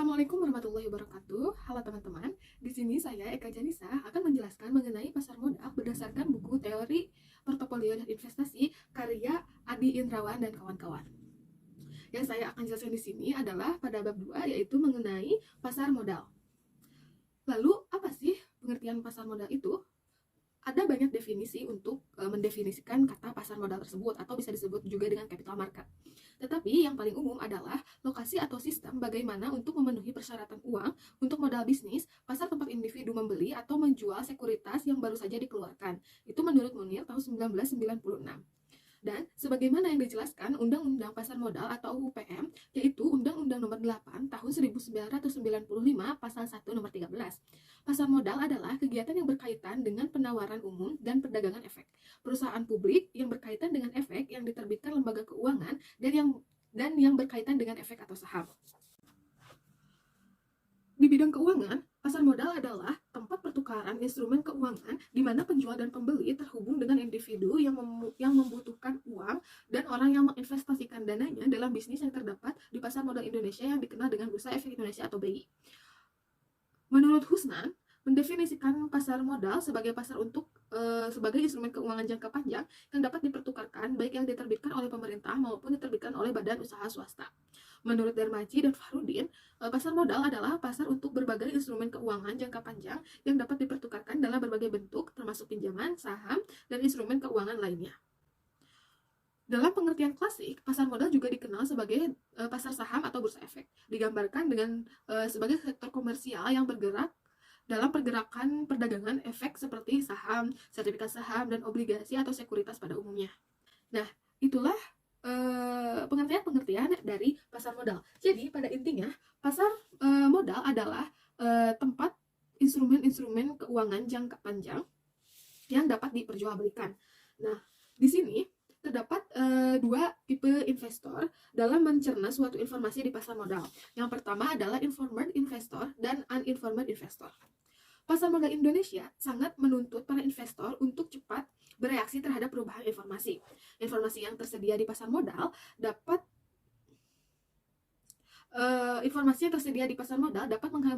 Assalamualaikum warahmatullahi wabarakatuh. Halo teman-teman, di sini saya Eka Janisa akan menjelaskan mengenai pasar modal berdasarkan buku teori portofolio dan investasi karya Adi Indrawan dan kawan-kawan. Yang saya akan jelaskan di sini adalah pada bab 2 yaitu mengenai pasar modal. Lalu apa sih pengertian pasar modal itu? Ada banyak definisi untuk mendefinisikan kata pasar modal tersebut atau bisa disebut juga dengan capital market. Tetapi yang paling umum adalah lokasi atau sistem bagaimana untuk memenuhi persyaratan uang untuk modal bisnis, pasar tempat individu membeli atau menjual sekuritas yang baru saja dikeluarkan. Itu menurut Munir tahun 1996. Dan sebagaimana yang dijelaskan Undang-Undang Pasar Modal atau UPM, yaitu Undang-Undang Nomor 8 Tahun 1995 Pasal 1 Nomor 13. Pasar modal adalah kegiatan yang berkaitan dengan penawaran umum dan perdagangan efek. Perusahaan publik yang berkaitan dengan efek yang diterbitkan lembaga keuangan dan yang berkaitan dengan efek atau saham. Di bidang keuangan, pasar modal adalah tempat pertukaran instrumen keuangan di mana penjual dan pembeli terhubung dengan individu yang membutuhkan uang dan orang yang menginvestasikan dananya dalam bisnis yang terdapat di pasar modal Indonesia yang dikenal dengan Bursa Efek Indonesia atau BI. Menurut Husnan, mendefinisikan pasar modal sebagai pasar sebagai instrumen keuangan jangka panjang yang dapat dipertukarkan baik yang diterbitkan oleh pemerintah maupun diterbitkan oleh badan usaha swasta. Menurut Darmaji dan Fahrudin, pasar modal adalah pasar untuk berbagai instrumen keuangan jangka panjang yang dapat dipertukarkan dalam berbagai bentuk termasuk pinjaman, saham, dan instrumen keuangan lainnya. Dalam pengertian klasik, pasar modal juga dikenal sebagai pasar saham atau bursa efek. Digambarkan dengan sebagai sektor komersial yang bergerak dalam pergerakan perdagangan efek seperti saham, sertifikat saham, dan obligasi atau sekuritas pada umumnya. Nah, itulah pengertian dari pasar modal. Jadi pada intinya pasar modal adalah tempat instrumen-instrumen keuangan jangka panjang yang dapat diperjualbelikan. Nah, di sini terdapat dua tipe investor dalam mencerna suatu informasi di pasar modal. Yang pertama adalah informed investor dan uninformed investor. Pasar modal Indonesia sangat menuntut para investor untuk cepat bereaksi terhadap perubahan informasi. Informasi yang tersedia di pasar modal dapat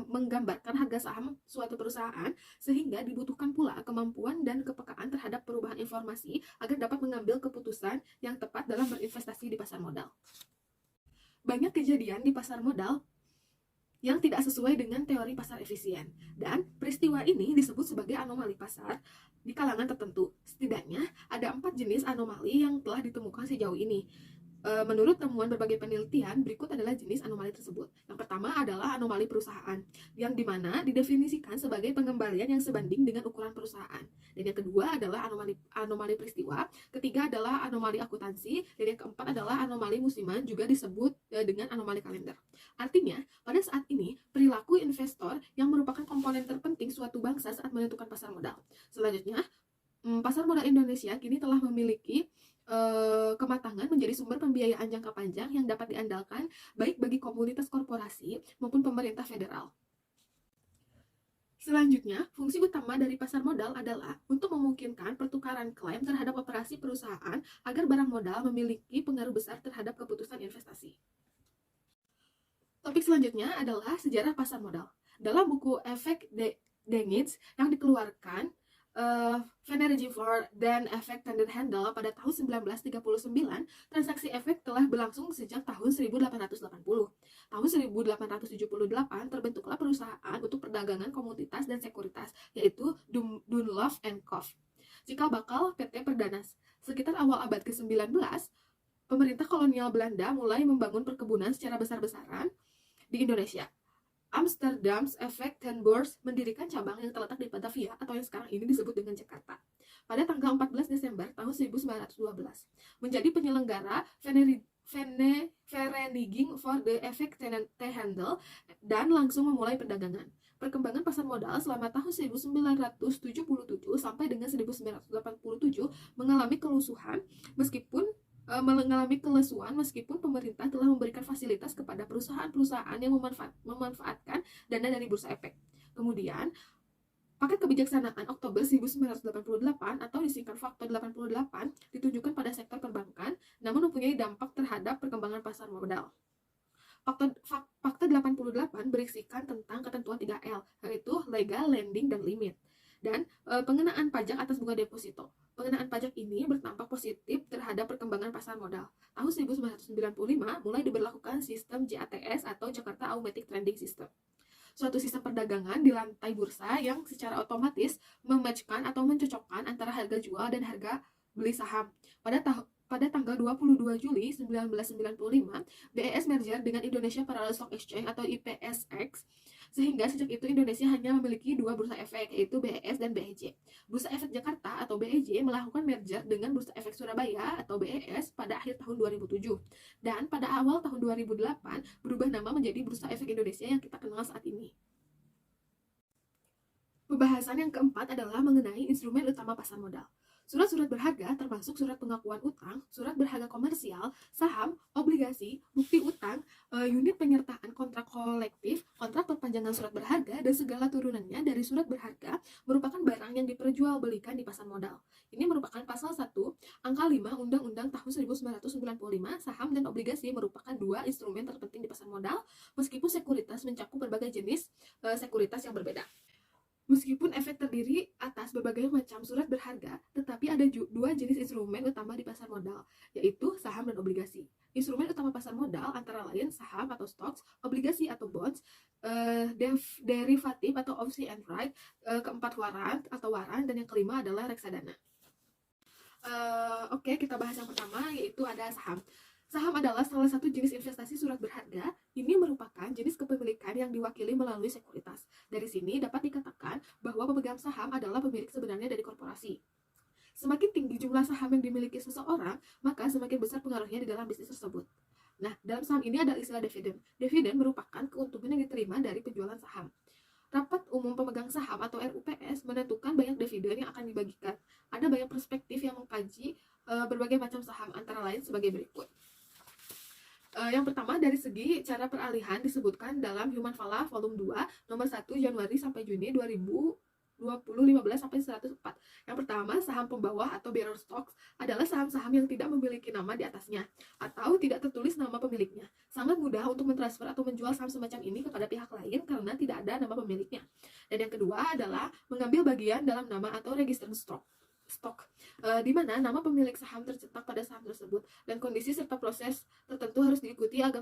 menggambarkan harga saham suatu perusahaan sehingga dibutuhkan pula kemampuan dan kepekaan terhadap perubahan informasi agar dapat mengambil keputusan yang tepat dalam berinvestasi di pasar modal. Banyak kejadian di pasar modal yang tidak sesuai dengan teori pasar efisien, dan peristiwa ini disebut sebagai anomali pasar di kalangan tertentu. Setidaknya ada 4 jenis anomali yang telah ditemukan sejauh ini. Menurut temuan berbagai penelitian, berikut adalah jenis anomali tersebut. Yang pertama adalah anomali perusahaan, yang dimana didefinisikan sebagai pengembalian yang sebanding dengan ukuran perusahaan. Dan yang kedua adalah anomali peristiwa, ketiga adalah anomali akuntansi, dan yang keempat adalah anomali musiman, juga disebut dengan anomali kalender. Artinya, pada saat ini, perilaku investor yang merupakan komponen terpenting suatu bangsa saat menentukan pasar modal. Selanjutnya, pasar modal Indonesia kini telah memiliki kematangan menjadi sumber pembiayaan jangka panjang yang dapat diandalkan baik bagi komunitas korporasi maupun pemerintah federal. Selanjutnya, fungsi utama dari pasar modal adalah untuk memungkinkan pertukaran klaim terhadap operasi perusahaan agar barang modal memiliki pengaruh besar terhadap keputusan investasi. Topik selanjutnya adalah sejarah pasar modal. Dalam buku Efek Dengits yang dikeluarkan Fenery Ford dan efek tender handle pada tahun 1939, transaksi efek telah berlangsung sejak tahun 1880. Tahun 1878 terbentuklah perusahaan untuk perdagangan komoditas dan sekuritas, yaitu Dunlop and Co. Cikal bakal PT Perdanas. Sekitar awal abad ke-19, pemerintah kolonial Belanda mulai membangun perkebunan secara besar-besaran di Indonesia. Amsterdam's Efek ten Beurs mendirikan cabang yang terletak di Batavia atau yang sekarang ini disebut dengan Jakarta pada tanggal 14 Desember tahun 1912 menjadi penyelenggara Vereniging for the Efek ten Handel dan langsung memulai perdagangan. Perkembangan pasar modal selama tahun 1977 sampai dengan 1987 mengalami meskipun pemerintah telah memberikan fasilitas kepada perusahaan-perusahaan yang memanfaatkan dana dari bursa efek. Kemudian, paket kebijaksanaan Oktober 1988 atau disingkat Fakta 88 ditunjukkan pada sektor perbankan, namun mempunyai dampak terhadap perkembangan pasar modal. Fakta 88 ketentuan berisikan tentang ketentuan 3L, yaitu legal, lending, dan limit. Dan pengenaan pajak atas bunga deposito. Pengenaan pajak ini berdampak positif terhadap perkembangan pasar modal. Tahun 1995 mulai diberlakukan sistem JATS atau Jakarta Automatic Trading System. Suatu sistem perdagangan di lantai bursa yang secara otomatis mematchkan atau mencocokkan antara harga jual dan harga beli saham. Pada tanggal 22 Juli 1995, BES merger dengan Indonesia Parallel Stock Exchange atau IPSX, sehingga sejak itu Indonesia hanya memiliki dua bursa efek, yaitu BES dan BEJ. Bursa Efek Jakarta atau BEJ melakukan merger dengan Bursa Efek Surabaya atau BES pada akhir tahun 2007. Dan pada awal tahun 2008 berubah nama menjadi Bursa Efek Indonesia yang kita kenal saat ini. Pembahasan yang keempat adalah mengenai instrumen utama pasar modal. Surat-surat berharga termasuk surat pengakuan utang, surat berharga komersial, saham, obligasi, bukti utang, unit penyertaan kontrak kolektif, kontrak perpanjangan surat berharga, dan segala turunannya dari surat berharga merupakan barang yang diperjualbelikan di pasar modal. Ini merupakan pasal 1, angka 5 Undang-Undang tahun 1995, saham dan obligasi merupakan dua instrumen terpenting di pasar modal, meskipun sekuritas mencakup berbagai jenis sekuritas yang berbeda. Meskipun efek terdiri atas berbagai macam surat berharga, tetapi ada dua jenis instrumen utama di pasar modal, yaitu saham dan obligasi. Instrumen utama pasar modal antara lain saham atau stocks, obligasi atau bonds, derivatif atau option and right, keempat warrant atau waran, dan yang kelima adalah reksadana. Oke, kita bahas yang pertama, yaitu ada saham. Saham adalah salah satu jenis investasi surat berharga. Ini merupakan jenis kepemilikan yang diwakili melalui sekuritas. Dari sini dapat dikatakan bahwa pemegang saham adalah pemilik sebenarnya dari korporasi. Semakin tinggi jumlah saham yang dimiliki seseorang, maka semakin besar pengaruhnya di dalam bisnis tersebut. Nah, dalam saham ini ada istilah dividen. Dividen merupakan keuntungan yang diterima dari penjualan saham. Rapat Umum Pemegang Saham atau RUPS menentukan banyak dividen yang akan dibagikan. Ada banyak perspektif yang mengkaji berbagai macam saham, antara lain sebagai berikut. Yang pertama, dari segi cara peralihan disebutkan dalam Human Fala volume 2 nomor 1 Januari sampai Juni 2020 15 sampai 104. Yang pertama, saham pembawah atau bearer stocks adalah saham-saham yang tidak memiliki nama di atasnya atau tidak tertulis nama pemiliknya. Sangat mudah untuk mentransfer atau menjual saham semacam ini kepada pihak lain karena tidak ada nama pemiliknya. Dan yang kedua adalah mengambil bagian dalam nama atau register stok, di mana nama pemilik saham tercetak pada saham tersebut dan kondisi serta proses tertentu harus diikuti agar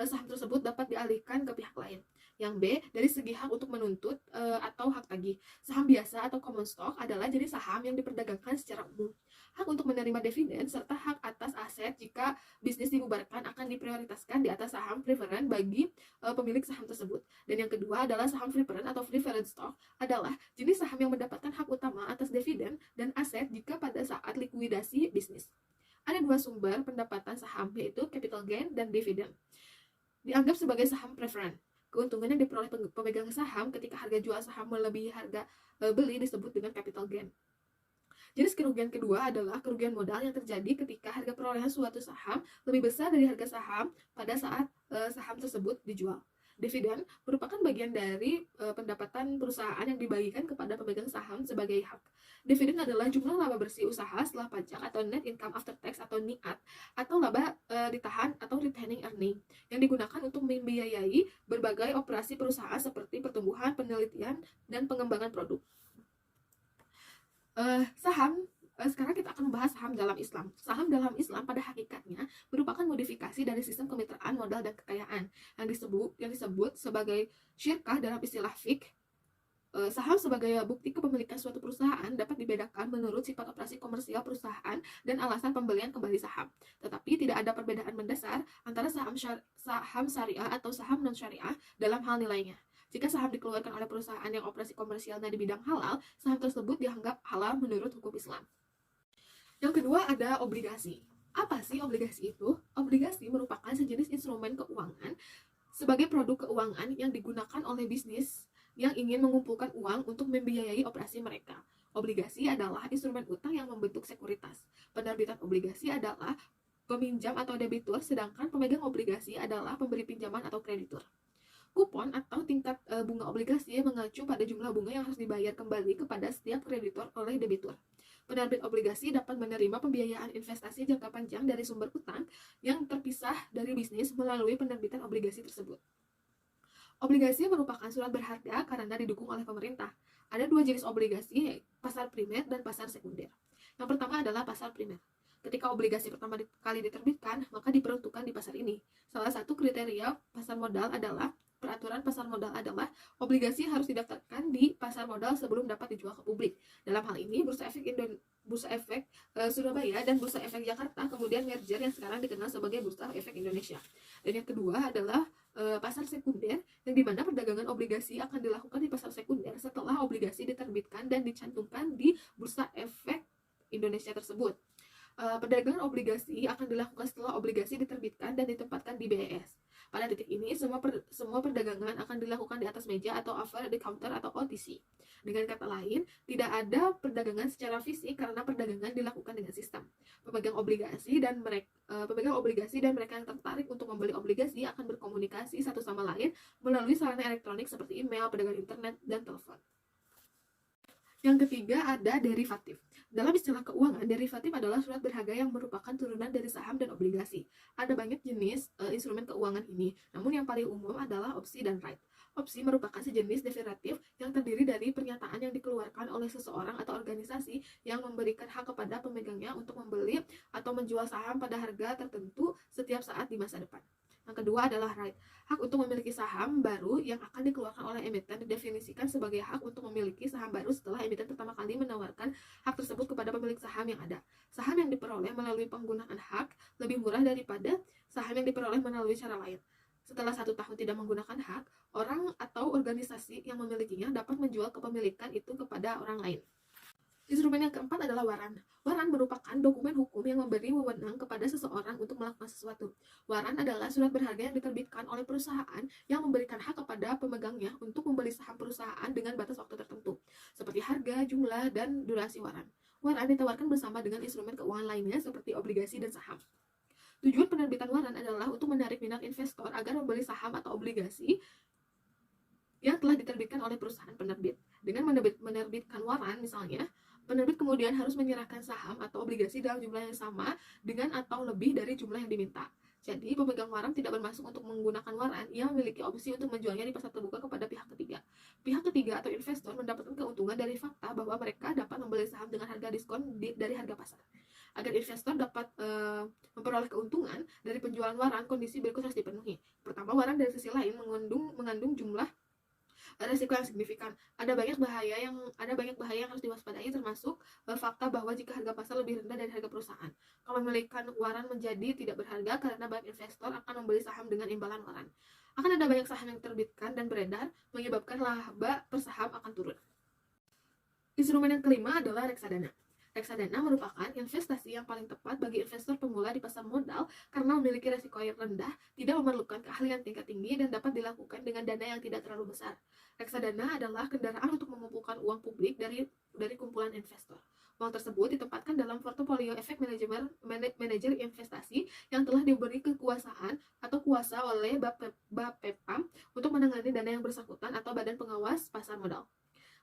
saham tersebut dapat dialihkan ke pihak lain. Yang B, dari segi hak untuk menuntut atau hak tagih. Saham biasa atau common stock adalah jenis saham yang diperdagangkan secara umum. Hak untuk menerima dividen serta hak atas aset jika bisnis dibubarkan akan diprioritaskan di atas saham preferred bagi pemilik saham tersebut. Dan yang kedua adalah saham preferred atau preferred stock adalah jenis saham yang mendapatkan hak utama atas dividen dan aset jika pada saat likuidasi bisnis. Ada dua sumber pendapatan saham, yaitu capital gain dan dividen. Dianggap sebagai saham preferred. Keuntungan yang diperoleh pemegang saham ketika harga jual saham melebihi harga beli disebut dengan capital gain. Jenis kerugian kedua adalah kerugian modal yang terjadi ketika harga perolehan suatu saham lebih besar dari harga saham pada saat saham tersebut dijual. Dividen merupakan bagian dari pendapatan perusahaan yang dibagikan kepada pemegang saham sebagai hak. Dividen adalah jumlah laba bersih usaha setelah pajak atau net income after tax atau NIAT, atau laba ditahan atau retaining earning yang digunakan untuk membiayai berbagai operasi perusahaan seperti pertumbuhan, penelitian, dan pengembangan produk. Sekarang kita akan membahas saham dalam Islam. Saham dalam Islam pada hakikatnya merupakan modifikasi dari sistem kemitraan modal dan kekayaan yang disebut sebagai syirkah dalam istilah fiqh. Saham sebagai bukti kepemilikan suatu perusahaan dapat dibedakan menurut sifat operasi komersial perusahaan dan alasan pembelian kembali saham. Tetapi tidak ada perbedaan mendasar antara saham syariah atau saham non-syariah dalam hal nilainya. Jika saham dikeluarkan oleh perusahaan yang operasi komersialnya di bidang halal, saham tersebut dianggap halal menurut hukum Islam. Yang kedua ada obligasi. Apa sih obligasi itu? Obligasi merupakan sejenis instrumen keuangan sebagai produk keuangan yang digunakan oleh bisnis yang ingin mengumpulkan uang untuk membiayai operasi mereka. Obligasi adalah instrumen utang yang membentuk sekuritas. Penerbitan obligasi adalah peminjam atau debitur, sedangkan pemegang obligasi adalah pemberi pinjaman atau kreditur. Kupon atau tingkat bunga obligasi mengacu pada jumlah bunga yang harus dibayar kembali kepada setiap kreditor oleh debitur. Penerbit obligasi dapat menerima pembiayaan investasi jangka panjang dari sumber utang yang terpisah dari bisnis melalui penerbitan obligasi tersebut. Obligasi merupakan surat berharga karena didukung oleh pemerintah. Ada dua jenis obligasi, pasar primer dan pasar sekunder. Yang pertama adalah pasar primer. Ketika obligasi pertama kali diterbitkan, maka diperuntukkan di pasar ini. Salah satu kriteria pasar modal adalah peraturan pasar modal adalah obligasi harus didaftarkan di pasar modal sebelum dapat dijual ke publik. Dalam hal ini, Bursa Efek Surabaya dan Bursa Efek Jakarta kemudian merger yang sekarang dikenal sebagai Bursa Efek Indonesia. Dan yang kedua adalah pasar sekunder, yang dimana perdagangan obligasi akan dilakukan di pasar sekunder setelah obligasi diterbitkan dan dicantumkan di Bursa Efek Indonesia tersebut. Perdagangan obligasi akan dilakukan setelah obligasi diterbitkan dan ditempatkan di BES. Pada titik ini, semua perdagangan akan dilakukan di atas meja atau over the counter atau OTC. Dengan kata lain, tidak ada perdagangan secara fisik karena perdagangan dilakukan dengan sistem. Pemegang obligasi dan mereka yang tertarik untuk membeli obligasi akan berkomunikasi satu sama lain melalui sarana elektronik seperti email, perdagangan internet, dan telepon. Yang ketiga ada derivatif. Dalam istilah keuangan, derivatif adalah surat berharga yang merupakan turunan dari saham dan obligasi. Ada banyak jenis instrumen keuangan ini, namun yang paling umum adalah opsi dan right. Opsi merupakan sejenis derivatif yang terdiri dari pernyataan yang dikeluarkan oleh seseorang atau organisasi yang memberikan hak kepada pemegangnya untuk membeli atau menjual saham pada harga tertentu setiap saat di masa depan. Yang kedua adalah right. Hak untuk memiliki saham baru yang akan dikeluarkan oleh emiten didefinisikan sebagai hak untuk memiliki saham baru setelah emiten pertama kali menawarkan hak tersebut kepada pemilik saham yang ada. Saham yang diperoleh melalui penggunaan hak lebih murah daripada saham yang diperoleh melalui cara lain. Setelah 1 tahun tidak menggunakan hak, orang atau organisasi yang memilikinya dapat menjual kepemilikan itu kepada orang lain. Instrumen yang keempat adalah waran. Waran merupakan dokumen hukum yang memberi wewenang kepada seseorang untuk melakukan sesuatu. Waran adalah surat berharga yang diterbitkan oleh perusahaan yang memberikan hak kepada pemegangnya untuk membeli saham perusahaan dengan batas waktu tertentu, seperti harga, jumlah, dan durasi waran. Waran ditawarkan bersama dengan instrumen keuangan lainnya seperti obligasi dan saham. Tujuan penerbitan waran adalah untuk menarik minat investor agar membeli saham atau obligasi yang telah diterbitkan oleh perusahaan penerbit. Dengan menerbitkan waran misalnya, penerbit kemudian harus menyerahkan saham atau obligasi dalam jumlah yang sama dengan atau lebih dari jumlah yang diminta. Jadi, pemegang waran tidak bermaksud untuk menggunakan waran, ia memiliki opsi untuk menjualnya di pasar terbuka kepada pihak ketiga. Pihak ketiga atau investor mendapatkan keuntungan dari fakta bahwa mereka dapat membeli saham dengan harga diskon dari harga pasar. Agar investor dapat memperoleh keuntungan dari penjualan waran, kondisi berikut harus dipenuhi. Pertama, waran dari sisi lain mengandung jumlah resiko yang signifikan. Ada banyak bahaya yang harus diwaspadai, termasuk fakta bahwa jika harga pasar lebih rendah dari harga perusahaan, kepemilikan waran menjadi tidak berharga karena banyak investor akan membeli saham dengan imbalan waran. Akan ada banyak saham yang terbitkan dan beredar, menyebabkan laba per saham akan turun. Instrumen yang kelima adalah reksadana. Reksadana merupakan investasi yang paling tepat bagi investor pemula di pasar modal karena memiliki risiko yang rendah, tidak memerlukan keahlian tingkat tinggi, dan dapat dilakukan dengan dana yang tidak terlalu besar. Reksadana adalah kendaraan untuk mengumpulkan uang publik dari kumpulan investor. Uang tersebut ditempatkan dalam portofolio efek manajer investasi yang telah diberi kekuasaan atau kuasa oleh Bapepam untuk menangani dana yang bersangkutan atau badan pengawas pasar modal.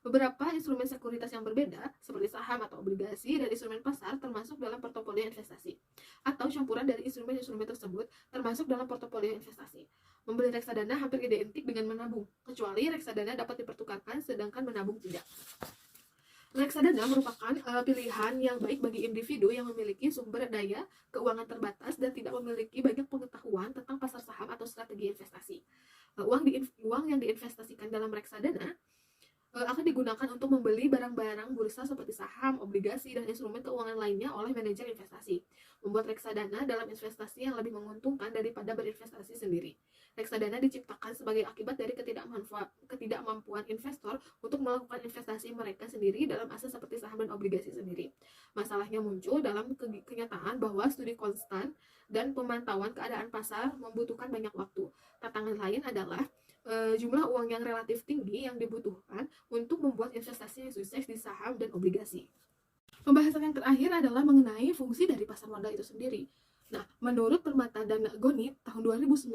Beberapa instrumen sekuritas yang berbeda, seperti saham atau obligasi dan instrumen pasar, termasuk dalam portofolio investasi, atau campuran dari instrumen-instrumen tersebut termasuk dalam portofolio investasi. Membeli reksadana hampir identik dengan menabung, kecuali reksadana dapat dipertukarkan sedangkan menabung tidak. Reksadana merupakan pilihan yang baik bagi individu yang memiliki sumber daya keuangan terbatas dan tidak memiliki banyak pengetahuan tentang pasar saham atau strategi investasi. Uang yang diinvestasikan dalam reksadana akan digunakan untuk membeli barang-barang bursa seperti saham, obligasi, dan instrumen keuangan lainnya oleh manajer investasi. Membuat reksadana dalam investasi yang lebih menguntungkan daripada berinvestasi sendiri. Reksadana diciptakan sebagai akibat dari ketidakmampuan investor untuk melakukan investasi mereka sendiri dalam aset seperti saham dan obligasi sendiri. Masalahnya muncul dalam kenyataan bahwa studi konstan dan pemantauan keadaan pasar membutuhkan banyak waktu. Tantangan lain adalah jumlah uang yang relatif tinggi yang dibutuhkan untuk membuat investasi yang sukses di saham dan obligasi. Pembahasan yang terakhir adalah mengenai fungsi dari pasar modal itu sendiri. Nah, menurut Permata dan Goni tahun 2019,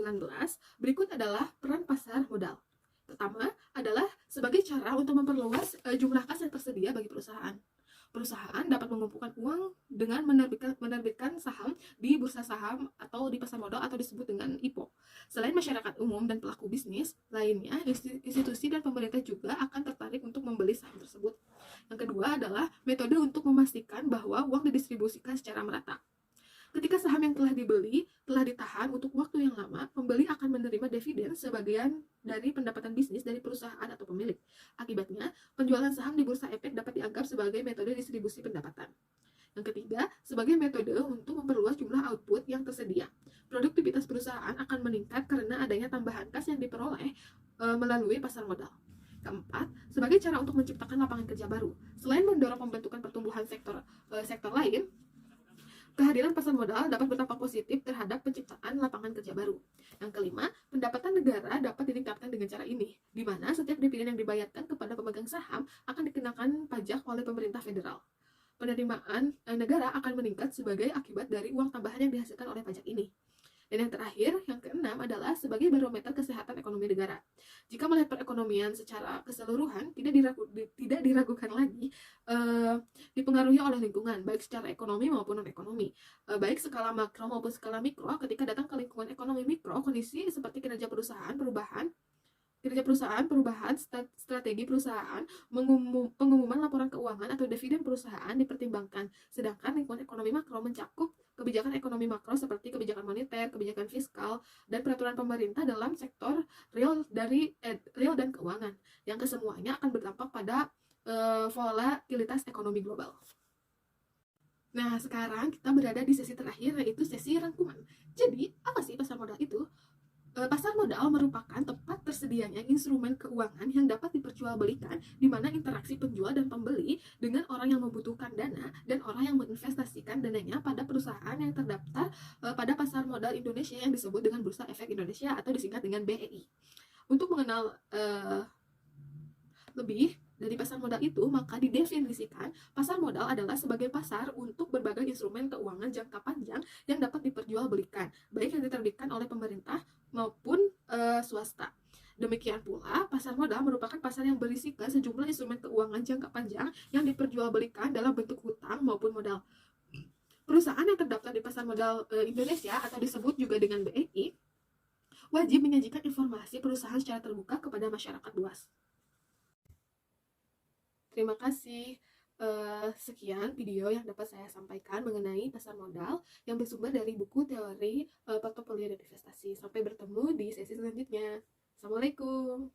berikut adalah peran pasar modal. Pertama adalah sebagai cara untuk memperluas jumlah kas yang tersedia bagi perusahaan. Perusahaan dapat mengumpulkan uang dengan menerbitkan saham di bursa saham atau di pasar modal atau disebut dengan IPO. Selain masyarakat umum dan pelaku bisnis lainnya, institusi dan pemerintah juga akan tertarik untuk membeli saham tersebut. Yang kedua adalah metode untuk memastikan bahwa uang didistribusikan secara merata. Ketika saham yang telah dibeli telah ditahan untuk waktu yang lama, pembeli akan menerima dividen sebagian dari pendapatan bisnis dari perusahaan atau pemilik. Akibatnya, penjualan saham di bursa efek dapat dianggap sebagai metode distribusi pendapatan. Yang ketiga, sebagai metode untuk memperluas jumlah output yang tersedia. Produktivitas perusahaan akan meningkat karena adanya tambahan kas yang diperoleh melalui pasar modal. Keempat, sebagai cara untuk menciptakan lapangan kerja baru. Selain mendorong pembentukan pertumbuhan sektor lain, kehadiran pasar modal dapat berdampak positif terhadap penciptaan lapangan kerja baru. Yang kelima, pendapatan negara dapat ditingkatkan dengan cara ini, di mana setiap dividen yang dibayarkan kepada pemegang saham akan dikenakan pajak oleh pemerintah federal. Penerimaan negara akan meningkat sebagai akibat dari uang tambahan yang dihasilkan oleh pajak ini. Dan yang terakhir, yang keenam adalah sebagai barometer kesehatan ekonomi negara. Jika melihat perekonomian secara keseluruhan, tidak diragukan lagi dipengaruhi oleh lingkungan, baik secara ekonomi maupun non-ekonomi. Baik skala makro maupun skala mikro, ketika datang ke lingkungan ekonomi mikro, kondisi seperti kinerja perusahaan, strategi perusahaan, pengumuman laporan keuangan atau dividen perusahaan dipertimbangkan. Sedangkan lingkungan ekonomi makro mencakup kebijakan ekonomi makro seperti kebijakan moneter, kebijakan fiskal, dan peraturan pemerintah dalam sektor real dan keuangan, yang kesemuanya akan berdampak pada volatilitas ekonomi global. Nah, sekarang kita berada di sesi terakhir, yaitu sesi rangkuman. Jadi, apa sih pasar modal itu? Pasar modal merupakan tempat tersedianya instrumen keuangan yang dapat diperjualbelikan, di mana interaksi penjual dan pembeli dengan orang yang membutuhkan dana dan orang yang menginvestasikan dananya pada perusahaan yang terdaftar pada pasar modal Indonesia yang disebut dengan Bursa Efek Indonesia atau disingkat dengan BEI. Untuk mengenal lebih dari pasar modal itu, maka didefinisikan pasar modal adalah sebagai pasar untuk berbagai instrumen keuangan jangka panjang yang dapat diperjualbelikan, baik yang diterbitkan oleh pemerintah maupun swasta. Demikian pula, pasar modal merupakan pasar yang berisikan sejumlah instrumen keuangan jangka panjang yang diperjualbelikan dalam bentuk hutang maupun modal. Perusahaan yang terdaftar di pasar modal Indonesia atau disebut juga dengan BEI wajib menyajikan informasi perusahaan secara terbuka kepada masyarakat luas. Terima kasih. Sekian video yang dapat saya sampaikan mengenai pasar modal yang bersumber dari buku teori portofolio dan investasi. Sampai bertemu di sesi selanjutnya. Assalamualaikum.